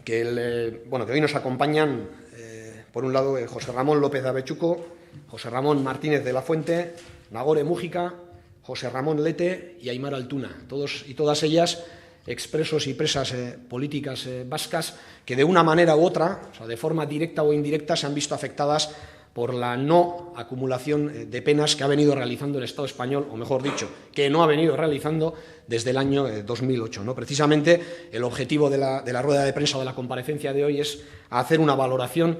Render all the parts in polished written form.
que hoy nos acompañan, por un lado, José Ramón López de Avechuco, José Ramón Martínez de la Fuente, Nagore Mújica, José Ramón Lete y Aimar Altuna, todos y todas ellas expresos y presas políticas vascas que de una manera u otra, o sea, de forma directa o indirecta, se han visto afectadas por la no acumulación de penas que ha venido realizando el Estado español, o mejor dicho, que no ha venido realizando desde el año 2008. ¿no? Precisamente el objetivo de la rueda de prensa o de la comparecencia de hoy es hacer una valoración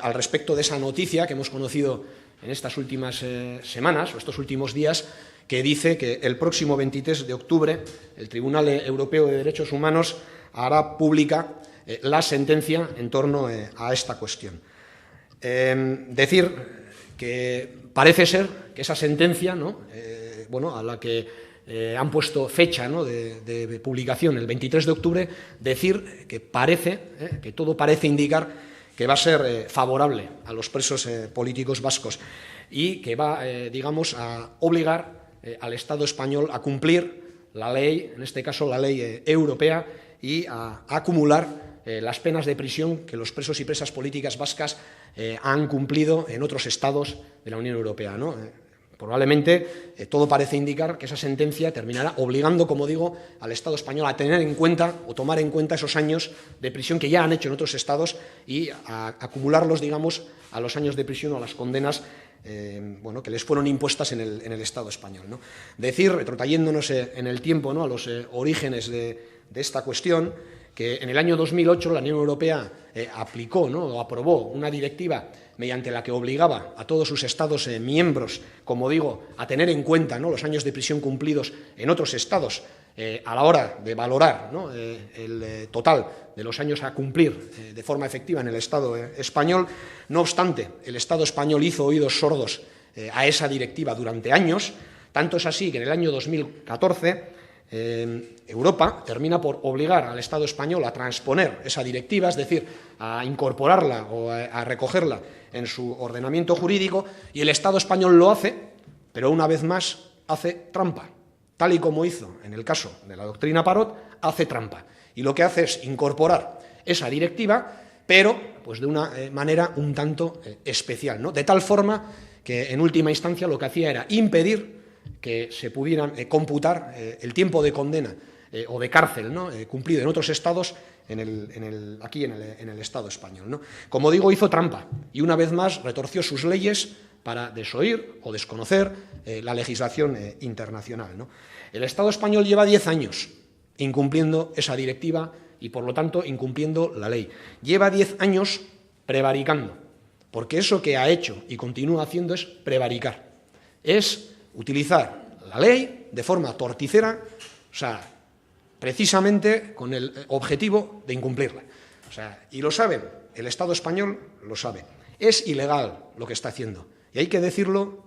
al respecto de esa noticia que hemos conocido en estas últimas semanas o estos últimos días, que dice que el próximo 23 de octubre el Tribunal Europeo de Derechos Humanos hará pública la sentencia en torno a esta cuestión. Decir que parece ser que esa sentencia, ¿no? A la que han puesto fecha, ¿no? de publicación el 23 de octubre, decir que que todo parece indicar que va a ser favorable a los presos políticos vascos y que va, a obligar al Estado español a cumplir la ley, en este caso la ley europea, y a acumular las penas de prisión que los presos y presas políticas vascas han cumplido en otros estados de la Unión Europea, ¿no? Probablemente todo parece indicar que esa sentencia terminará obligando, como digo, al Estado español a tener en cuenta o tomar en cuenta esos años de prisión que ya han hecho en otros estados y a acumularlos, a los años de prisión o a las condenas que les fueron impuestas en el Estado español, ¿no? Decir, retrotrayéndonos en el tiempo, ¿no? a los orígenes de esta cuestión, que en el año 2008 la Unión Europea aplicó, ¿no? o aprobó una directiva mediante la que obligaba a todos sus Estados miembros, como digo, a tener en cuenta, ¿no? los años de prisión cumplidos en otros Estados a la hora de valorar, ¿no? el total de los años a cumplir de forma efectiva en el Estado español. No obstante, el Estado español hizo oídos sordos a esa directiva durante años. Tanto es así que en el año 2014 Europa termina por obligar al Estado español a transponer esa directiva, es decir, a incorporarla o a recogerla en su ordenamiento jurídico, y el Estado español lo hace, pero una vez más hace trampa. Tal y como hizo en el caso de la doctrina Parot, hace trampa. Y lo que hace es incorporar esa directiva, pero pues de una manera un tanto especial, ¿no? De tal forma que en última instancia lo que hacía era impedir que se pudieran computar el tiempo de condena o de cárcel, ¿no? Cumplido en otros estados aquí en el Estado español, ¿no? Como digo, hizo trampa y una vez más retorció sus leyes para desoír o desconocer la legislación internacional, ¿no? El Estado español lleva 10 años incumpliendo esa directiva y, por lo tanto, incumpliendo la ley. Lleva 10 años prevaricando, porque eso que ha hecho y continúa haciendo es prevaricar, es utilizar la ley de forma torticera, o sea, precisamente con el objetivo de incumplirla. O sea, y lo saben, el Estado español lo sabe. Es ilegal lo que está haciendo. Y hay que decirlo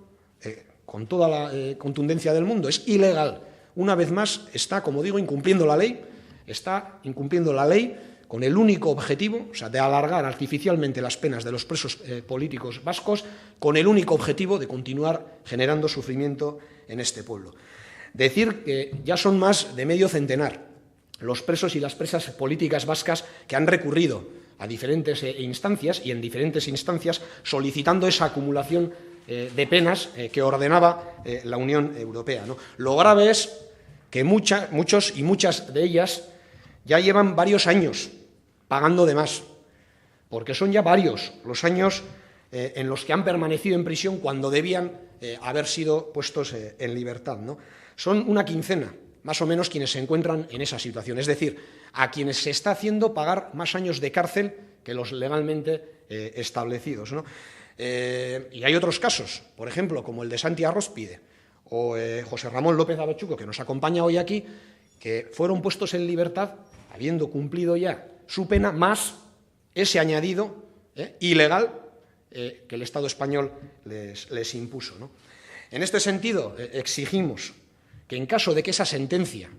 con toda la contundencia del mundo. Es ilegal. Una vez más está, como digo, incumpliendo la ley. Está incumpliendo la ley con el único objetivo, o sea, de alargar artificialmente las penas de los presos políticos vascos, con el único objetivo de continuar generando sufrimiento en este pueblo. Decir que ya son más de medio centenar los presos y las presas políticas vascas que han recurrido a diferentes instancias y en diferentes instancias solicitando esa acumulación de penas que ordenaba la Unión Europea, ¿no? Lo grave es que muchos y muchas de ellas ya llevan varios años pagando de más, porque son ya varios los años en los que han permanecido en prisión cuando debían haber sido puestos en libertad, ¿no? Son una quincena, más o menos, quienes se encuentran en esa situación, es decir, a quienes se está haciendo pagar más años de cárcel que los legalmente establecidos, ¿no? Y hay otros casos, por ejemplo, como el de Santi Arróspide o José Ramón López de Avechuco, que nos acompaña hoy aquí, que fueron puestos en libertad habiendo cumplido ya su pena, más ese añadido ilegal que el Estado español les impuso, ¿no? En este sentido, exigimos que en caso de que esa sentencia,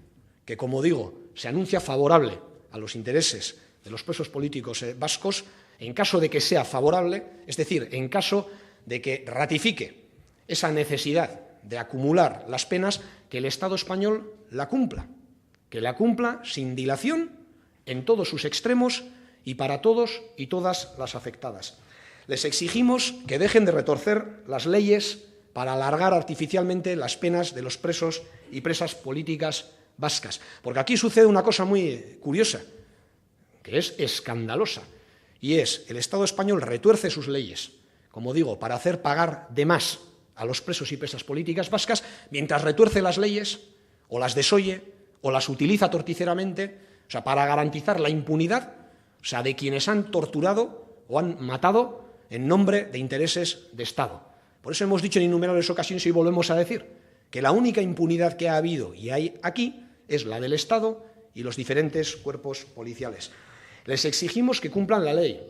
que como digo, se anuncia favorable a los intereses de los presos políticos vascos, en caso de que sea favorable, es decir, en caso de que ratifique esa necesidad de acumular las penas, que el Estado español la cumpla, que la cumpla sin dilación en todos sus extremos y para todos y todas las afectadas. Les exigimos que dejen de retorcer las leyes para alargar artificialmente las penas de los presos y presas políticas vascas. Porque aquí sucede una cosa muy curiosa, que es escandalosa, y es el Estado español retuerce sus leyes, como digo, para hacer pagar de más a los presos y presas políticas vascas, mientras retuerce las leyes, o las desoye, o las utiliza torticeramente, o sea, para garantizar la impunidad, o sea, de quienes han torturado o han matado en nombre de intereses de Estado. Por eso hemos dicho en innumerables ocasiones y volvemos a decir que la única impunidad que ha habido y hay aquí es la del Estado y los diferentes cuerpos policiales. Les exigimos que cumplan la ley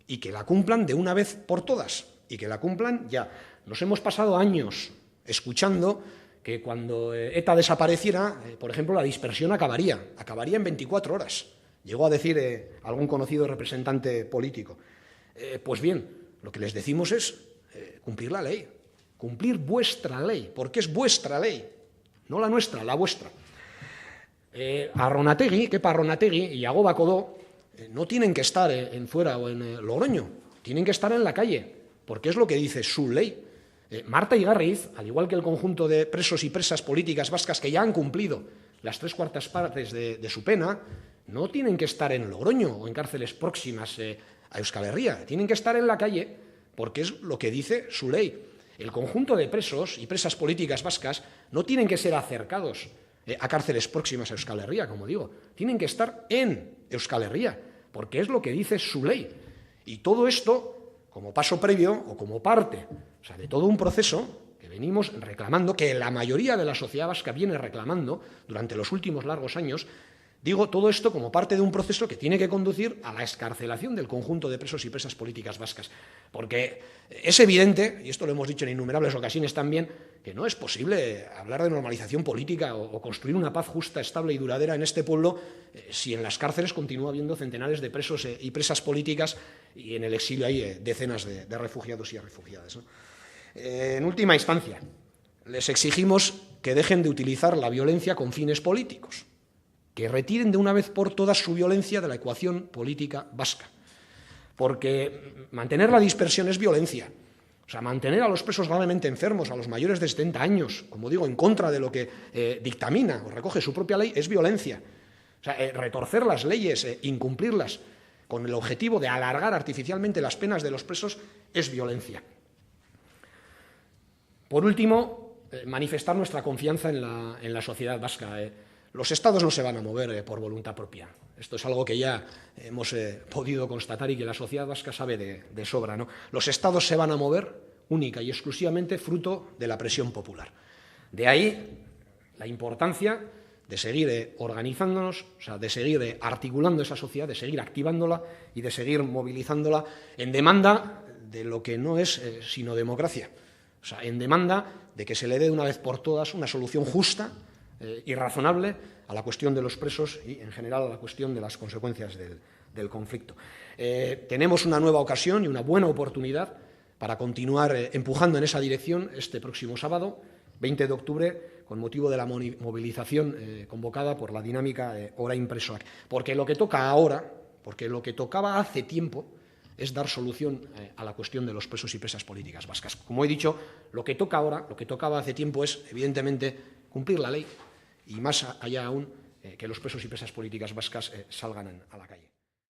y que la cumplan de una vez por todas y que la cumplan ya. Nos hemos pasado años escuchando que cuando ETA desapareciera, por ejemplo, la dispersión acabaría en 24 horas. Llegó a decir algún conocido representante político. Pues bien, lo que les decimos es cumplir la ley, cumplir vuestra ley, porque es vuestra ley, no la nuestra, la vuestra. Arronategui, Kepa Arronategui y Yagoba Codó no tienen que estar en Zuera o en Logroño, tienen que estar en la calle, porque es lo que dice su ley. Marta Igarriz, al igual que el conjunto de presos y presas políticas vascas que ya han cumplido las 3/4 partes de su pena, no tienen que estar en Logroño o en cárceles próximas a Euskal Herria, tienen que estar en la calle, porque es lo que dice su ley. El conjunto de presos y presas políticas vascas no tienen que ser acercados a cárceles próximas a Euskal Herria, como digo, tienen que estar en Euskal Herria, porque es lo que dice su ley. Y todo esto, como paso previo o como parte, o sea, de todo un proceso que venimos reclamando, que la mayoría de la sociedad vasca viene reclamando durante los últimos largos años. Digo todo esto como parte de un proceso que tiene que conducir a la excarcelación del conjunto de presos y presas políticas vascas. Porque es evidente, y esto lo hemos dicho en innumerables ocasiones también, que no es posible hablar de normalización política o construir una paz justa, estable y duradera en este pueblo si en las cárceles continúa habiendo centenares de presos y presas políticas y en el exilio hay decenas de refugiados y refugiadas, ¿no? En última instancia, les exigimos que dejen de utilizar la violencia con fines políticos, que retiren de una vez por todas su violencia de la ecuación política vasca. Porque mantener la dispersión es violencia. O sea, mantener a los presos gravemente enfermos, a los mayores de 70 años, como digo, en contra de lo que dictamina o recoge su propia ley, es violencia. O sea, retorcer las leyes, incumplirlas, con el objetivo de alargar artificialmente las penas de los presos, es violencia. Por último, manifestar nuestra confianza en la sociedad vasca. Los estados no se van a mover por voluntad propia. Esto es algo que ya hemos podido constatar y que la sociedad vasca sabe de sobra, ¿no? Los estados se van a mover única y exclusivamente fruto de la presión popular. De ahí la importancia de seguir organizándonos, o sea, de seguir articulando esa sociedad, de seguir activándola y de seguir movilizándola en demanda de lo que no es sino democracia. O sea, en demanda de que se le dé de una vez por todas una solución justa y razonable a la cuestión de los presos y, en general, a la cuestión de las consecuencias del conflicto. Tenemos una nueva ocasión y una buena oportunidad para continuar empujando en esa dirección este próximo sábado, 20 de octubre, con motivo de la movilización convocada por la dinámica Orain Presoak. Porque lo que toca ahora, porque lo que tocaba hace tiempo, es dar solución a la cuestión de los presos y presas políticas vascas. Como he dicho, lo que toca ahora, lo que tocaba hace tiempo es, evidentemente, cumplir la ley y más allá aún que los presos y presas políticas vascas salgan a la calle.